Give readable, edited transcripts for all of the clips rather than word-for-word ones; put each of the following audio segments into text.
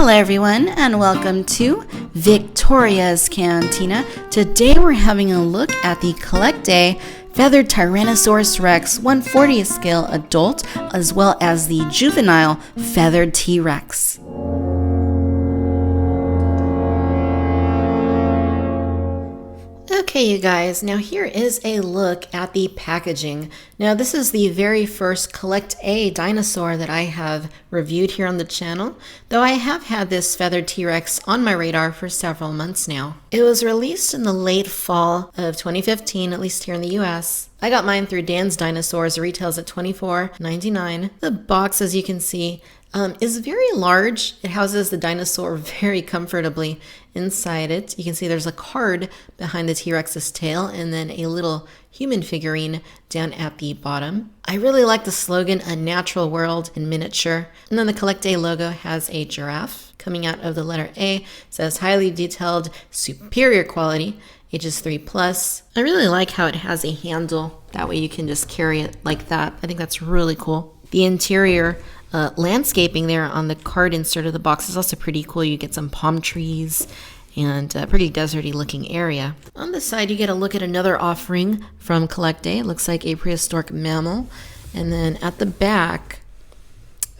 Hello everyone and welcome to Victoria's Cantina. Today we're having a look at the CollectA Feathered Tyrannosaurus Rex 1/40th scale adult, as well as the Juvenile Feathered T-Rex. Okay, you guys, now here is a look at the packaging. Now this is the very first CollectA dinosaur that I have reviewed here on the channel, though I have had this Feathered T-Rex on my radar for several months now. It was released in the late fall of 2015, at least here in the US. I got mine through Dan's Dinosaurs. It retails at $24.99. The box, as you can see, is very large. It houses the dinosaur very comfortably inside it. You can see there's a card behind the T-Rex's tail and then a little human figurine down at the bottom. I really like the slogan, "A Natural World in Miniature." And then the CollectA logo has a giraffe coming out of the letter A. It says highly detailed, superior quality, ages 3+. I really like how it has a handle. That way you can just carry it like that. I think that's really cool. The interior landscaping there on the card insert of the box is also pretty cool. You get some palm trees and a pretty deserty looking area. On the side you get a look at another offering from CollectA. It looks like a prehistoric mammal. And then at the back,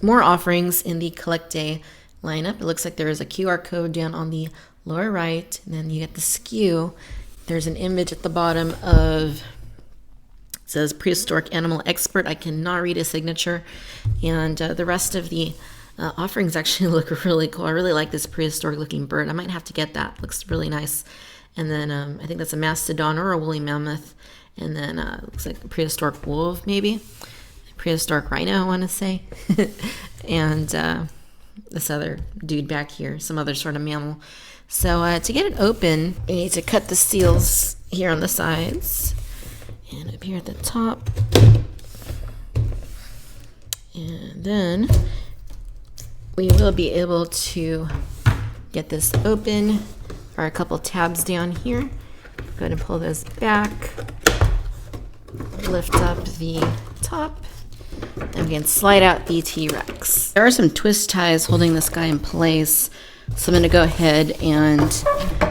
more offerings in the CollectA lineup. It looks like there is a QR code down on the lower right, and then you get the SKU. There's an image at the bottom of, it says prehistoric animal expert. I cannot read a signature. And the rest of the offerings actually look really cool. I really like this prehistoric looking bird. I might have to get that. Looks really nice. And then I think that's a mastodon or a woolly mammoth. And then looks like a prehistoric wolf, maybe. Prehistoric rhino, I want to say. And this other dude back here, some other sort of mammal. So to get it open, you need to cut the seals here on the sides and up here at the top. And then we will be able to get this open. There are a couple tabs down here. Go ahead and pull those back. Lift up the top. And we can slide out the T-Rex. There are some twist ties holding this guy in place. So I'm going to go ahead and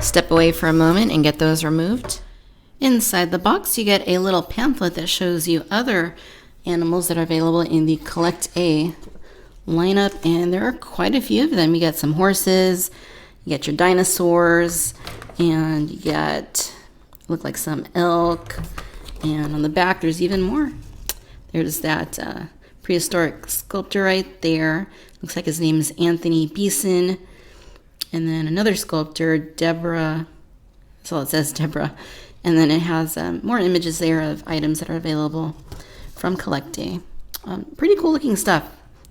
step away for a moment and get those removed. Inside the box, you get a little pamphlet that shows you other animals that are available in the CollectA lineup, and there are quite a few of them. You get some horses, you get your dinosaurs, and you get, look like some elk, and on the back there's even more. There's that prehistoric sculptor right there. Looks like his name is Anthony Beeson. And then another sculptor, Deborah. That's all it says, Deborah. And then it has more images there of items that are available from CollectA. Pretty cool looking stuff.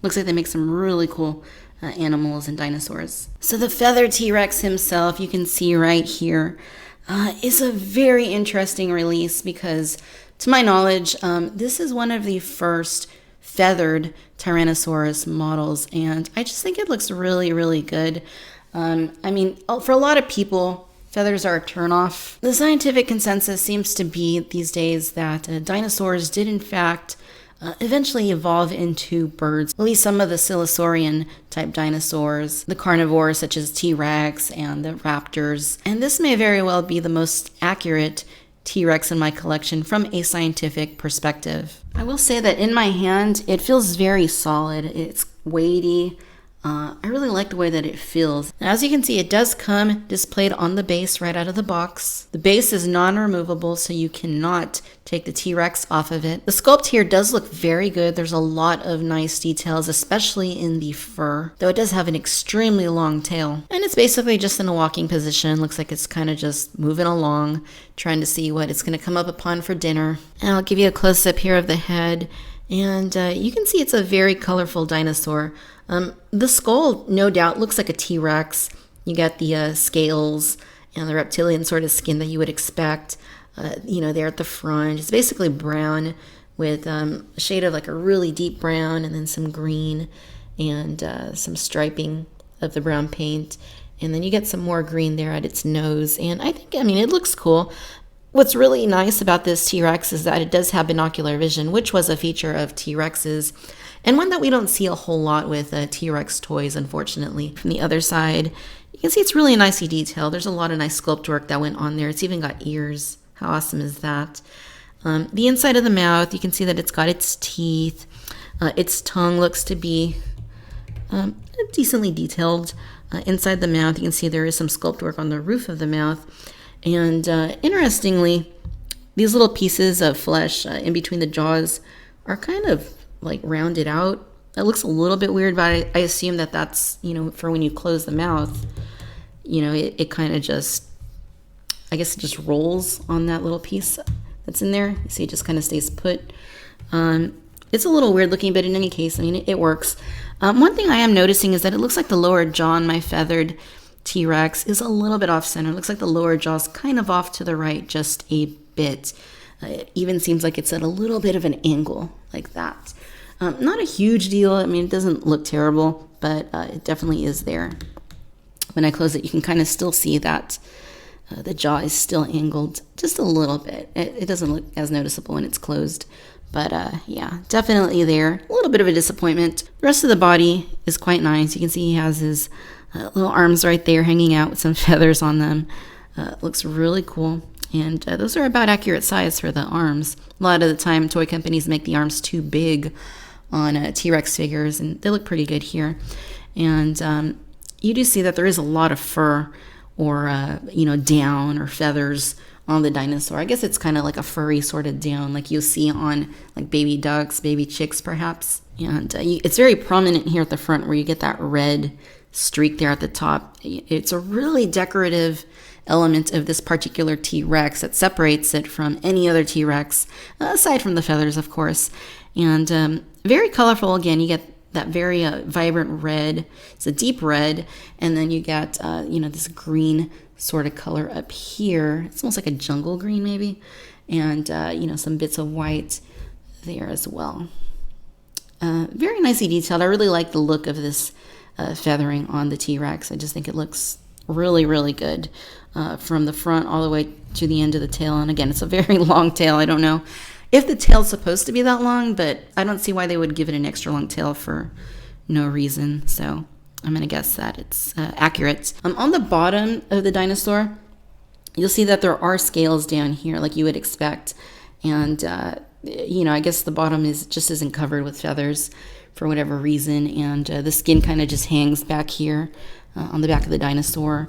Looks like they make some really cool animals and dinosaurs. So the Feathered T-Rex himself, you can see right here, is a very interesting release because, to my knowledge, this is one of the first feathered Tyrannosaurus models, and I just think it looks really, really good. I mean, for a lot of people, feathers are a turnoff. The scientific consensus seems to be these days that dinosaurs did in fact eventually evolve into birds. At least some of the Silosaurian type dinosaurs, the carnivores such as T-Rex and the raptors. And this may very well be the most accurate T-Rex in my collection from a scientific perspective. I will say that in my hand, it feels very solid. It's weighty. I really like the way that it feels. Now, as you can see, it does come displayed on the base right out of the box. The base is non-removable, so you cannot take the T-Rex off of it. The sculpt here does look very good. There's a lot of nice details, especially in the fur, though it does have an extremely long tail. And it's basically just in a walking position. Looks like it's kind of just moving along, trying to see what it's going to come up upon for dinner. And I'll give you a close-up here of the head. And you can see it's a very colorful dinosaur. The skull, no doubt, looks like a T-Rex. You got the scales and the reptilian sort of skin that you would expect, there at the front. It's basically brown with a shade of like a really deep brown and then some green and some striping of the brown paint. And then you get some more green there at its nose. And it looks cool. What's really nice about this T-Rex is that it does have binocular vision, which was a feature of T-Rexes. and one that we don't see a whole lot with T-Rex toys, unfortunately. From the other side, you can see it's really nicely detailed. There's a lot of nice sculpt work that went on there. It's even got ears. How awesome is that? The inside of the mouth, you can see that it's got its teeth. Its tongue looks to be decently detailed. Inside the mouth, you can see there is some sculpt work on the roof of the mouth. And interestingly, these little pieces of flesh in between the jaws are kind of like rounded out. It looks a little bit weird, but I assume that that's, for when you close the mouth, it kind of just, I guess it just rolls on that little piece that's in there. You see it just kind of stays put. It's a little weird looking, but in any case, I mean, it works. One thing I am noticing is that it looks like the lower jaw on my feathered T-Rex is a little bit off center. It looks like the lower jaw's kind of off to the right just a bit. It even seems like it's at a little bit of an angle like that. Not a huge deal. I mean, it doesn't look terrible, but it definitely is there. When I close it, you can kind of still see that the jaw is still angled just a little bit. It doesn't look as noticeable when it's closed. But yeah, definitely there. A little bit of a disappointment. The rest of the body is quite nice. You can see he has his little arms right there hanging out with some feathers on them. Looks really cool. And those are about accurate size for the arms. A lot of the time, toy companies make the arms too big on T-Rex figures, and they look pretty good here. And you do see that there is a lot of fur or, down or feathers on the dinosaur. I guess it's kind of like a furry sort of down, like you'll see on like baby ducks, baby chicks, perhaps. And it's very prominent here at the front where you get that red streak there at the top. It's a really decorative element of this particular T-Rex that separates it from any other T-Rex, aside from the feathers, of course. And very colorful. Again, you get that very vibrant red. It's a deep red, and then you get this green sort of color up here. It's almost like a jungle green maybe, and some bits of white there as well. Very nicely detailed. I really like the look of this feathering on the T-Rex. I just think it looks really, really good from the front all the way to the end of the tail. And again, it's a very long tail. I don't know if the tail's supposed to be that long, but I don't see why they would give it an extra long tail for no reason. So I'm going to guess that it's accurate. On the bottom of the dinosaur, you'll see that there are scales down here like you would expect. And, I guess the bottom isn't covered with feathers for whatever reason. And the skin kind of just hangs back here on the back of the dinosaur.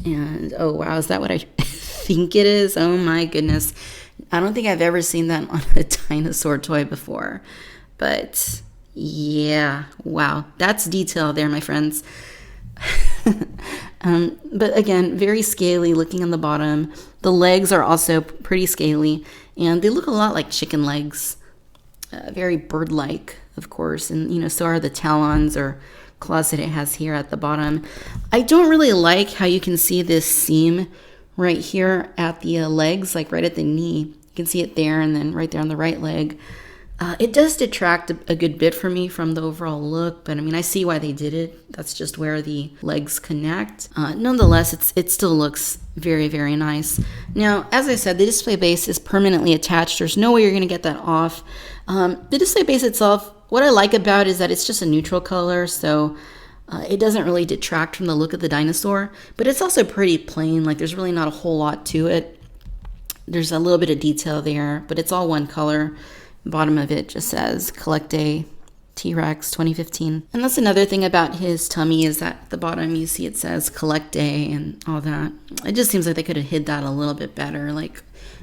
And, oh, wow, is that what I think it is? Oh, my goodness. I don't think I've ever seen that on a dinosaur toy before. But yeah, wow, that's detail there, my friends. But again, very scaly looking on the bottom. The legs are also pretty scaly, and they look a lot like chicken legs. Very bird-like, of course, and so are the talons or claws that it has here at the bottom. I don't really like how you can see this seam right here at the legs, like right at the knee. You can see it there, and then right there on the right leg. It does detract a good bit for me from the overall look, but I mean, I see why they did it. That's just where the legs connect. Nonetheless, it still looks very, very nice. Now, as I said, the display base is permanently attached. There's no way you're going to get that off. The display base itself, what I like about it is that it's just a neutral color, so it doesn't really detract from the look of the dinosaur, but it's also pretty plain. Like, there's really not a whole lot to it. There's a little bit of detail there, but it's all one color. Bottom of it just says CollectA T-Rex 2015. And that's another thing about his tummy is that at the bottom you see it says CollectA and all that. It just seems like they could have hid that a little bit better. Like,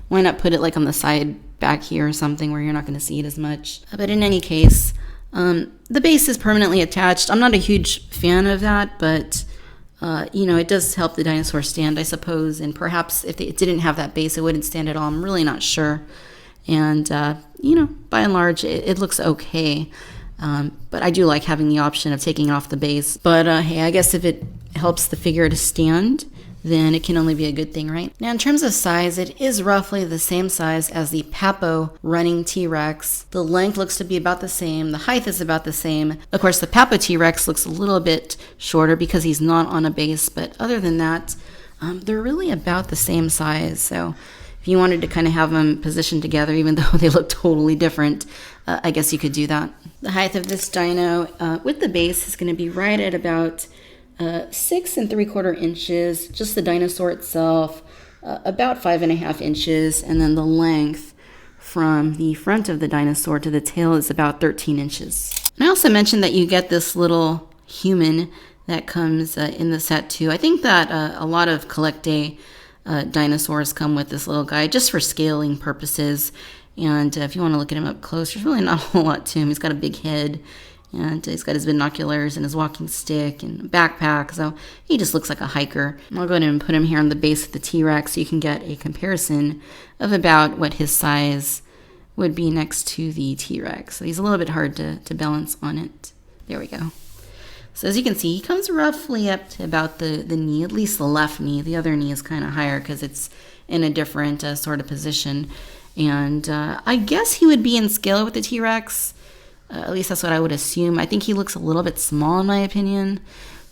why not put it like on the side back here or something where you're not going to see it as much. But in any case, the base is permanently attached. I'm not a huge fan of that, but it does help the dinosaur stand, I suppose. And perhaps if it didn't have that base, it wouldn't stand at all. I'm really not sure. And, by and large, it looks okay. But I do like having the option of taking it off the base. But, hey, I guess if it helps the figure to stand, then it can only be a good thing, right? Now, in terms of size, it is roughly the same size as the Papo running T-Rex. The length looks to be about the same. The height is about the same. Of course, the Papo T-Rex looks a little bit shorter because he's not on a base. But other than that, they're really about the same size. So If you wanted to kind of have them positioned together, even though they look totally different, I guess you could do that. The height of this dino with the base is going to be right at about 6 3/4 inches. Just the dinosaur itself, about 5.5 inches, and then the length from the front of the dinosaur to the tail is about 13 inches. And I also mentioned that you get this little human that comes in the set too. I think that a lot of CollectA dinosaurs come with this little guy just for scaling purposes. And if you want to look at him up close, there's really not a whole lot to him. He's got a big head, and he's got his binoculars and his walking stick and a backpack, so he just looks like a hiker. I'll go ahead and put him here on the base of the T-Rex so you can get a comparison of about what his size would be next to the T-Rex. So he's a little bit hard to balance on it. There we go. So as you can see, he comes roughly up to about the knee, at least the left knee. The other knee is kind of higher because it's in a different sort of position. And I guess he would be in scale with the T-Rex. At least that's what I would assume. I think he looks a little bit small in my opinion,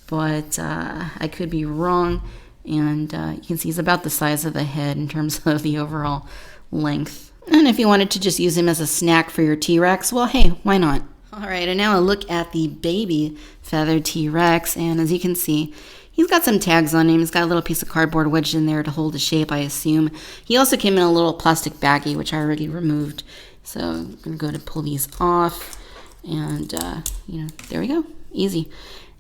but I could be wrong. And you can see he's about the size of the head in terms of the overall length. And if you wanted to just use him as a snack for your T-Rex, well, hey, why not? All right, and now a look at the baby Feathered T-Rex, and as you can see, he's got some tags on him. He's got a little piece of cardboard wedged in there to hold the shape, I assume. He also came in a little plastic baggie, which I already removed. So I'm going to go to pull these off, and, there we go. Easy.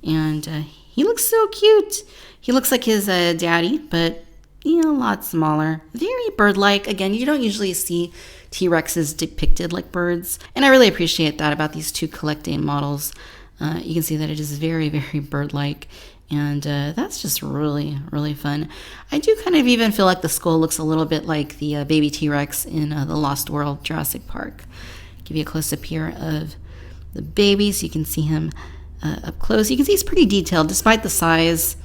And he looks so cute. He looks like his daddy, but, a lot smaller. Very bird-like. Again, you don't usually see T-Rexes depicted like birds, and I really appreciate that about these two CollectA models. You can see that it is very, very bird-like, and that's just really, really fun. I do kind of even feel like the skull looks a little bit like the baby T-Rex in the Lost World Jurassic Park. Give you a close-up here of the baby so you can see him up close. You can see he's pretty detailed despite the size.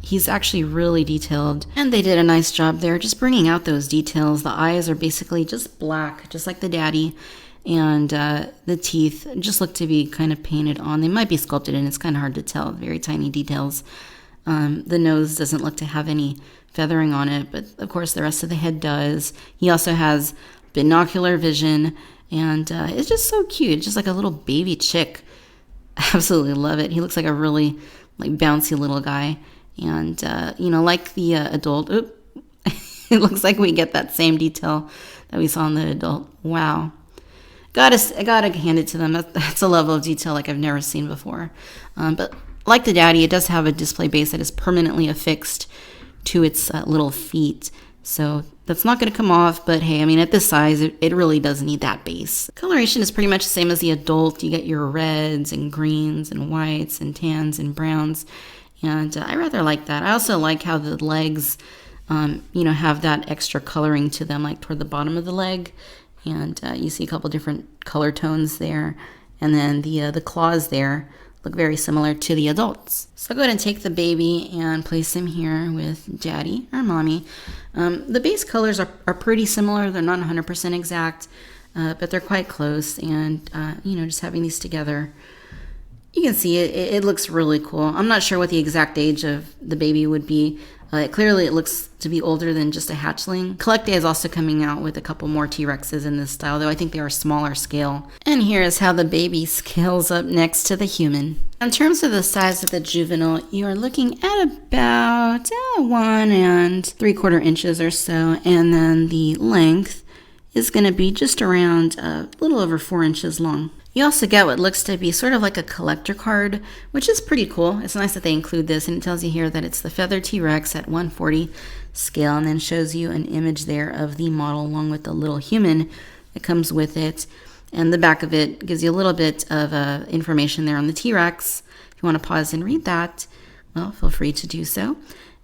He's actually really detailed, and they did a nice job there just bringing out those details. The eyes are basically just black, just like the daddy, and the teeth just look to be kind of painted on. They might be sculpted in, it's kind of hard to tell, very tiny details. The nose doesn't look to have any feathering on it, but of course the rest of the head does. He also has binocular vision, and it's just so cute, just like a little baby chick. Absolutely love it. He looks like a really bouncy little guy. And, like the adult, it looks like we get that same detail that we saw in the adult. Wow. I gotta hand it to them. That's a level of detail like I've never seen before. But like the daddy, it does have a display base that is permanently affixed to its little feet. So that's not going to come off, but hey, at this size, it really does need that base. Coloration is pretty much the same as the adult. You get your reds and greens and whites and tans and browns. And I rather like that. I also like how the legs, have that extra coloring to them, like toward the bottom of the leg. And you see a couple different color tones there. And then the claws there look very similar to the adults. So I'll go ahead and take the baby and place him here with daddy or mommy. The base colors are pretty similar. They're not 100% exact, but they're quite close. And, just having these together, you can see it looks really cool. I'm not sure what the exact age of the baby would be. Clearly, it looks to be older than just a hatchling. CollectA is also coming out with a couple more T-Rexes in this style, though I think they are smaller scale. And here is how the baby scales up next to the human. In terms of the size of the juvenile, you are looking at about 1 3/4 inches or so, and then the length is going to be just around a little over 4 inches long. You also get what looks to be sort of like a collector card, which is pretty cool. It's nice that they include this, and it tells you here that it's the Feathered T-Rex at 1/40 scale, and then shows you an image there of the model along with the little human that comes with it. And the back of it gives you a little bit of information there on the T-Rex. If you want to pause and read that, well, feel free to do so.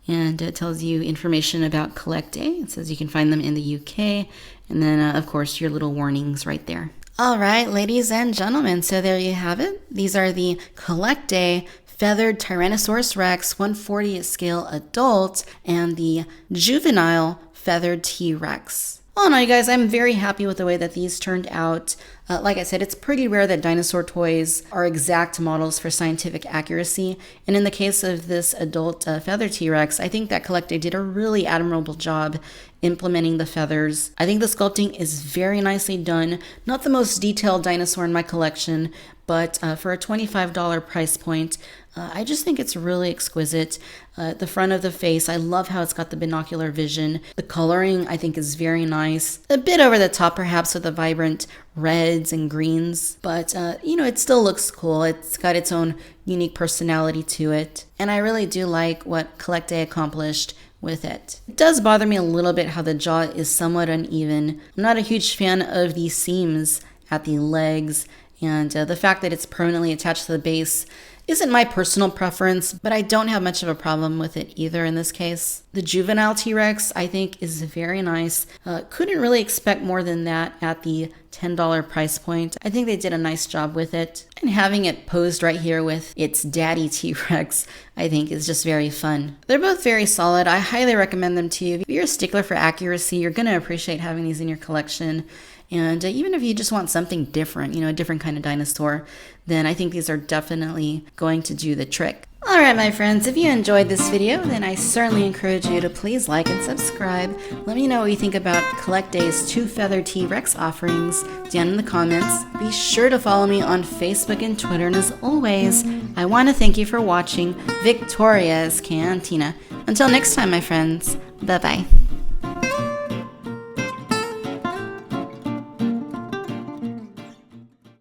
And it tells you information about CollectA. It says you can find them in the UK, and then, of course, your little warnings right there. All right, ladies and gentlemen, so there you have it. These are the CollectA Feathered Tyrannosaurus Rex 1/40 scale adult and the Juvenile Feathered T-Rex. All in all, you guys, I'm very happy with the way that these turned out. Like I said, it's pretty rare that dinosaur toys are exact models for scientific accuracy. And in the case of this adult Feathered T-Rex, I think that CollectA did a really admirable job implementing the feathers. I think the sculpting is very nicely done. Not the most detailed dinosaur in my collection, but for a $25 price point, I just think it's really exquisite. The front of the face, I love how it's got the binocular vision. The coloring, I think, is very nice. A bit over the top, perhaps, with the vibrant reds and greens, but it still looks cool. It's got its own unique personality to it, and I really do like what CollectA accomplished with it. It does bother me a little bit how the jaw is somewhat uneven. I'm not a huge fan of the seams at the legs, and the fact that it's permanently attached to the base isn't my personal preference, but I don't have much of a problem with it either in this case. The Juvenile T-Rex, I think, is very nice. Couldn't really expect more than that at the $10 price point. I think they did a nice job with it. And having it posed right here with its daddy T-Rex, I think, is just very fun. They're both very solid. I highly recommend them to you. If you're a stickler for accuracy, you're going to appreciate having these in your collection. And even if you just want something different, a different kind of dinosaur, then I think these are definitely going to do the trick. Alright, my friends, if you enjoyed this video, then I certainly encourage you to please like and subscribe. Let me know what you think about CollectA's 2 Feathered T-Rex offerings down in the comments. Be sure to follow me on Facebook and Twitter, and as always, I want to thank you for watching Victoria's Cantina. Until next time, my friends, bye-bye.